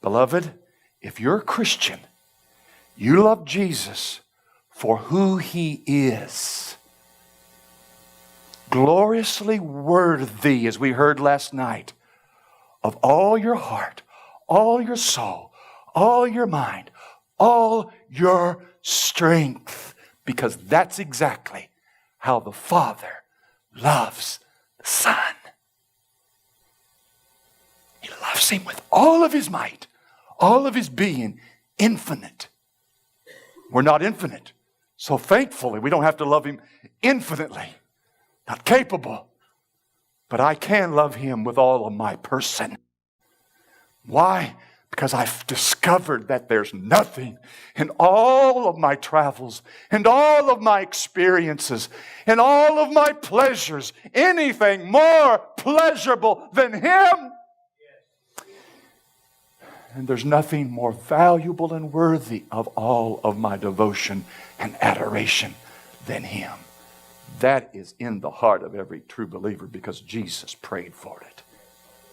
Beloved, if you're a Christian, you love Jesus for who He is. Gloriously worthy, as we heard last night, of all your heart, all your soul, all your mind, all your strength. Because that's exactly how the Father loves the Son. He loves Him with all of His might, all of His being, infinite. We're not infinite. So thankfully, we don't have to love Him infinitely. Not capable. But I can love Him with all of my person. Why? Because I've discovered that there's nothing in all of my travels and all of my experiences and all of my pleasures, anything more pleasurable than Him. And there's nothing more valuable and worthy of all of my devotion and adoration than Him. That is in the heart of every true believer because Jesus prayed for it.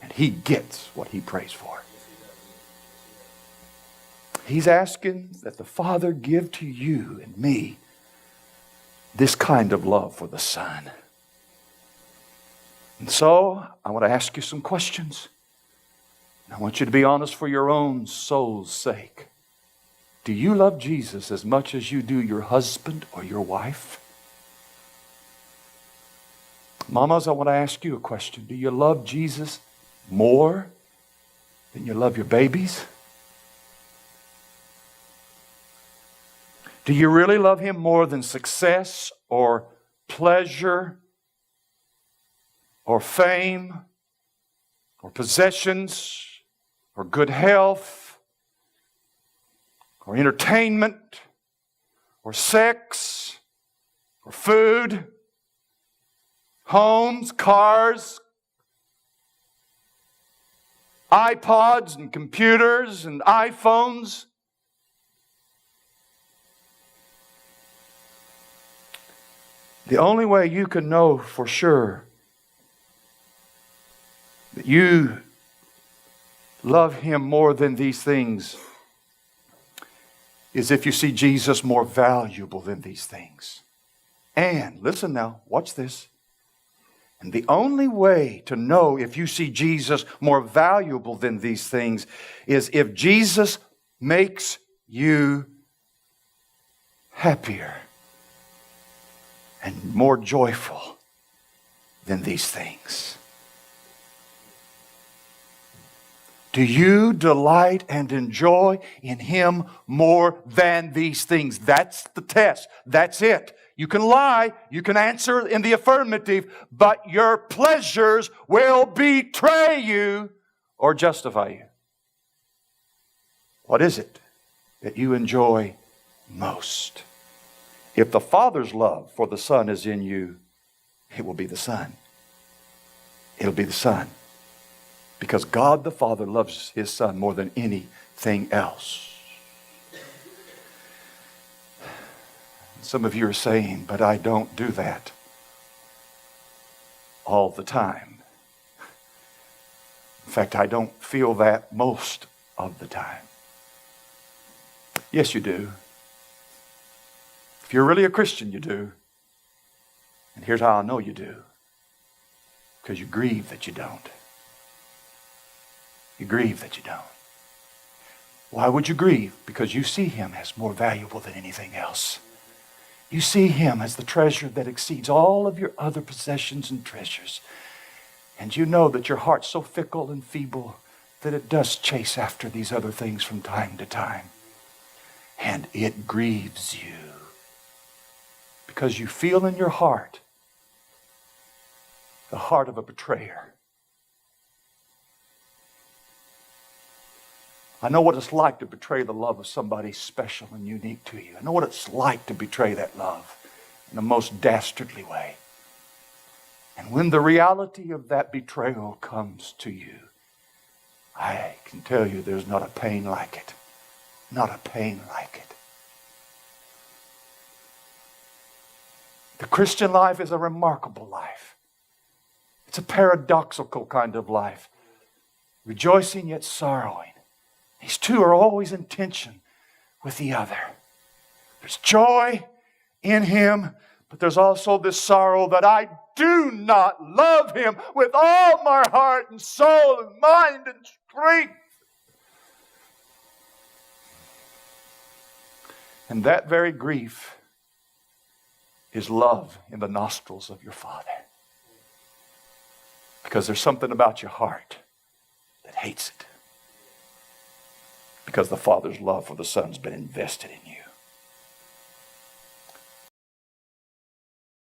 And He gets what He prays for. He's asking that the Father give to you and me this kind of love for the Son. And so, I want to ask you some questions. I want you to be honest for your own soul's sake. Do you love Jesus as much as you do your husband or your wife? Mamas, I want to ask you a question. Do you love Jesus more than you love your babies? Do you really love Him more than success or pleasure or fame or possessions or good health or entertainment or sex or food, homes, cars, iPods and computers and iPhones? The only way you can know for sure that you love Him more than these things is if you see Jesus more valuable than these things. And, listen now, watch this. And the only way to know if you see Jesus more valuable than these things is if Jesus makes you happier and more joyful than these things. Do you delight and enjoy in Him more than these things? That's the test. That's it. You can lie, you can answer in the affirmative, but your pleasures will betray you or justify you. What is it that you enjoy most? If the Father's love for the Son is in you, it will be the Son. It'll be the Son. Because God the Father loves His Son more than anything else. Some of you are saying, but I don't do that all the time. In fact, I don't feel that most of the time. Yes, you do. If you're really a Christian, you do. And here's how I know you do. Because you grieve that you don't. You grieve that you don't. Why would you grieve? Because you see Him as more valuable than anything else. You see Him as the treasure that exceeds all of your other possessions and treasures. And you know that your heart's so fickle and feeble that it does chase after these other things from time to time. And it grieves you. Because you feel in your heart the heart of a betrayer. I know what it's like to betray the love of somebody special and unique to you. I know what it's like to betray that love in the most dastardly way. And when the reality of that betrayal comes to you, I can tell you there's not a pain like it. Not a pain like it. The Christian life is a remarkable life. It's a paradoxical kind of life. Rejoicing yet sorrowing. These two are always in tension with the other. There's joy in him, but there's also this sorrow that I do not love him with all my heart and soul and mind and strength. And that very grief is love in the nostrils of your Father. Because there's something about your heart that hates it. Because the Father's love for the Son's been invested in you.